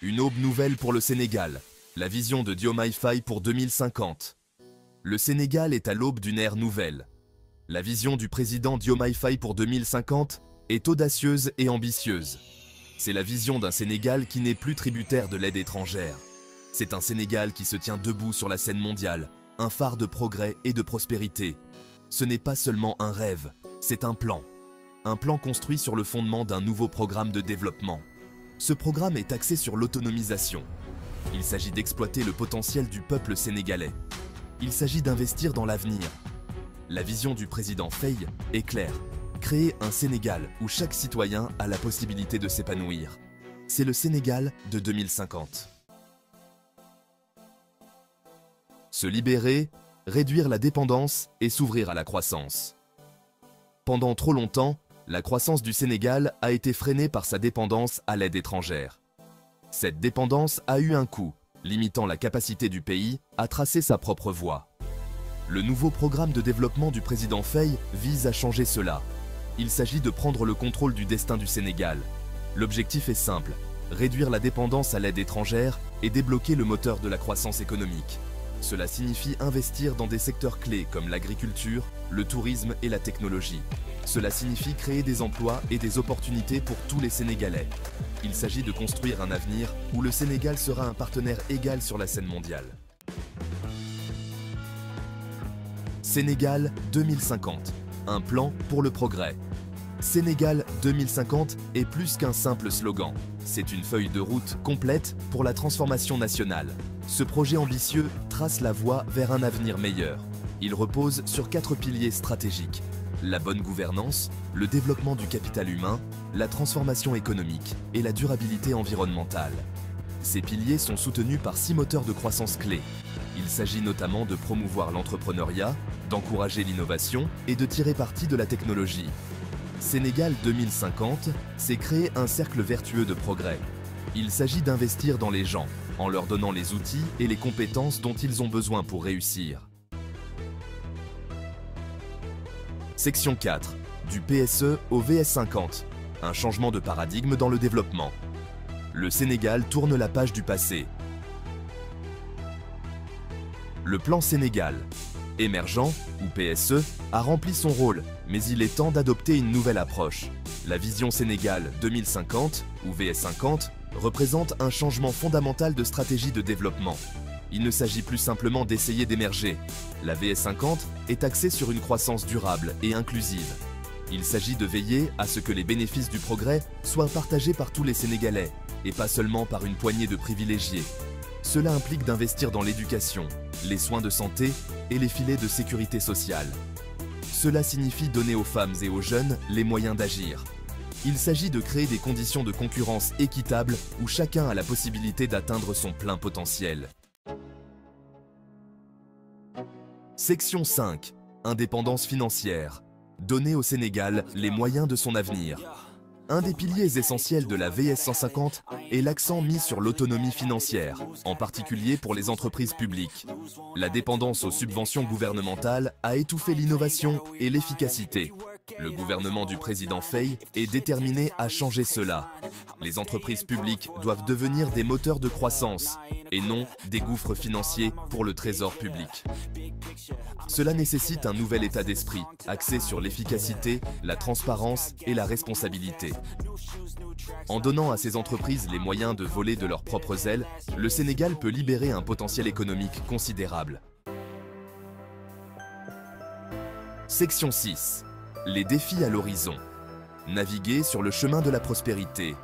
Une aube nouvelle pour le Sénégal. La vision de Diomaye Faye pour 2050. Le Sénégal est à l'aube d'une ère nouvelle. La vision du président Diomaye Faye pour 2050 est audacieuse et ambitieuse. C'est la vision d'un Sénégal qui n'est plus tributaire de l'aide étrangère. C'est un Sénégal qui se tient debout sur la scène mondiale, un phare de progrès et de prospérité. Ce n'est pas seulement un rêve, c'est un plan. Un plan construit sur le fondement d'un nouveau programme de développement. Ce programme est axé sur l'autonomisation. Il s'agit d'exploiter le potentiel du peuple sénégalais. Il s'agit d'investir dans l'avenir. La vision du président Faye est claire. Créer un Sénégal où chaque citoyen a la possibilité de s'épanouir. C'est le Sénégal de 2050. Se libérer, réduire la dépendance et s'ouvrir à la croissance. Pendant trop longtemps, la croissance du Sénégal a été freinée par sa dépendance à l'aide étrangère. Cette dépendance a eu un coût, limitant la capacité du pays à tracer sa propre voie. Le nouveau programme de développement du président Faye vise à changer cela. Il s'agit de prendre le contrôle du destin du Sénégal. L'objectif est simple, réduire la dépendance à l'aide étrangère et débloquer le moteur de la croissance économique. Cela signifie investir dans des secteurs clés comme l'agriculture, le tourisme et la technologie. Cela signifie créer des emplois et des opportunités pour tous les Sénégalais. Il s'agit de construire un avenir où le Sénégal sera un partenaire égal sur la scène mondiale. Sénégal 2050, un plan pour le progrès. Sénégal 2050 est plus qu'un simple slogan. C'est une feuille de route complète pour la transformation nationale. Ce projet ambitieux trace la voie vers un avenir meilleur. Il repose sur 4 piliers stratégiques. La bonne gouvernance, le développement du capital humain, la transformation économique et la durabilité environnementale. Ces piliers sont soutenus par 6 moteurs de croissance clés. Il s'agit notamment de promouvoir l'entrepreneuriat, d'encourager l'innovation et de tirer parti de la technologie. Sénégal 2050, c'est créer un cercle vertueux de progrès. Il s'agit d'investir dans les gens, en leur donnant les outils et les compétences dont ils ont besoin pour réussir. Section 4. Du PSE au VS50. Un changement de paradigme dans le développement. Le Sénégal tourne la page du passé. Le plan Sénégal, émergent ou PSE, a rempli son rôle, mais il est temps d'adopter une nouvelle approche. La vision Sénégal 2050 ou VS50 représente un changement fondamental de stratégie de développement. Il ne s'agit plus simplement d'essayer d'émerger. La VS50 est axée sur une croissance durable et inclusive. Il s'agit de veiller à ce que les bénéfices du progrès soient partagés par tous les Sénégalais, et pas seulement par une poignée de privilégiés. Cela implique d'investir dans l'éducation, les soins de santé et les filets de sécurité sociale. Cela signifie donner aux femmes et aux jeunes les moyens d'agir. Il s'agit de créer des conditions de concurrence équitables où chacun a la possibilité d'atteindre son plein potentiel. Section 5. Indépendance financière. Donner au Sénégal les moyens de son avenir. Un des piliers essentiels de la VS150 est l'accent mis sur l'autonomie financière, en particulier pour les entreprises publiques. La dépendance aux subventions gouvernementales a étouffé l'innovation et l'efficacité. Le gouvernement du président Faye est déterminé à changer cela. Les entreprises publiques doivent devenir des moteurs de croissance et non des gouffres financiers pour le trésor public. Cela nécessite un nouvel état d'esprit, axé sur l'efficacité, la transparence et la responsabilité. En donnant à ces entreprises les moyens de voler de leurs propres ailes, le Sénégal peut libérer un potentiel économique considérable. Section 6. Les défis à l'horizon. Naviguer sur le chemin de la prospérité.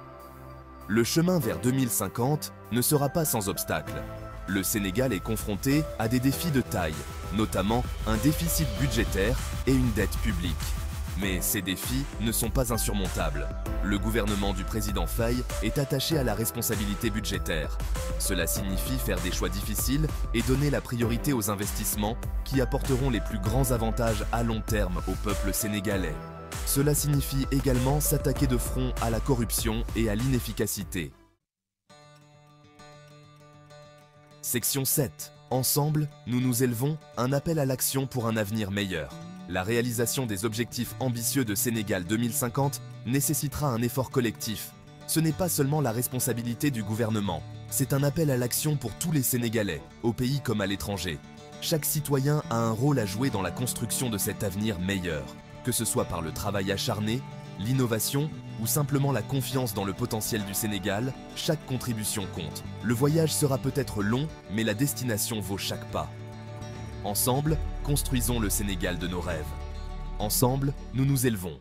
Le chemin vers 2050 ne sera pas sans obstacles. Le Sénégal est confronté à des défis de taille, notamment un déficit budgétaire et une dette publique. Mais ces défis ne sont pas insurmontables. Le gouvernement du président Faye est attaché à la responsabilité budgétaire. Cela signifie faire des choix difficiles et donner la priorité aux investissements qui apporteront les plus grands avantages à long terme au peuple sénégalais. Cela signifie également s'attaquer de front à la corruption et à l'inefficacité. Section 7. Ensemble, nous nous élevons, un appel à l'action pour un avenir meilleur. La réalisation des objectifs ambitieux de Sénégal 2050 nécessitera un effort collectif. Ce n'est pas seulement la responsabilité du gouvernement, c'est un appel à l'action pour tous les Sénégalais, au pays comme à l'étranger. Chaque citoyen a un rôle à jouer dans la construction de cet avenir meilleur, que ce soit par le travail acharné, l'innovation ou simplement la confiance dans le potentiel du Sénégal, chaque contribution compte. Le voyage sera peut-être long, mais la destination vaut chaque pas. Ensemble, construisons le Sénégal de nos rêves. Ensemble, nous nous élevons.